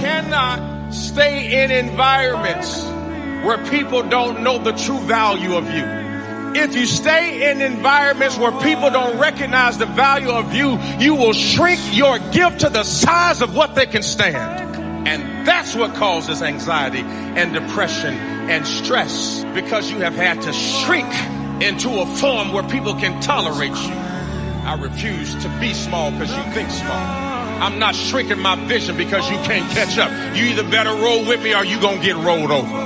cannot stay in environments where people don't know the true value of you. If you stay in environments where people don't recognize the value of you, you will shrink your gift to the size of what they can stand. And that's what causes anxiety and depression and stress, because you have had to shrink into a form where people can tolerate you. I refuse to be small because you think small. I'm not shrinking my vision because you can't catch up. You either better roll with me or you gonna get rolled over.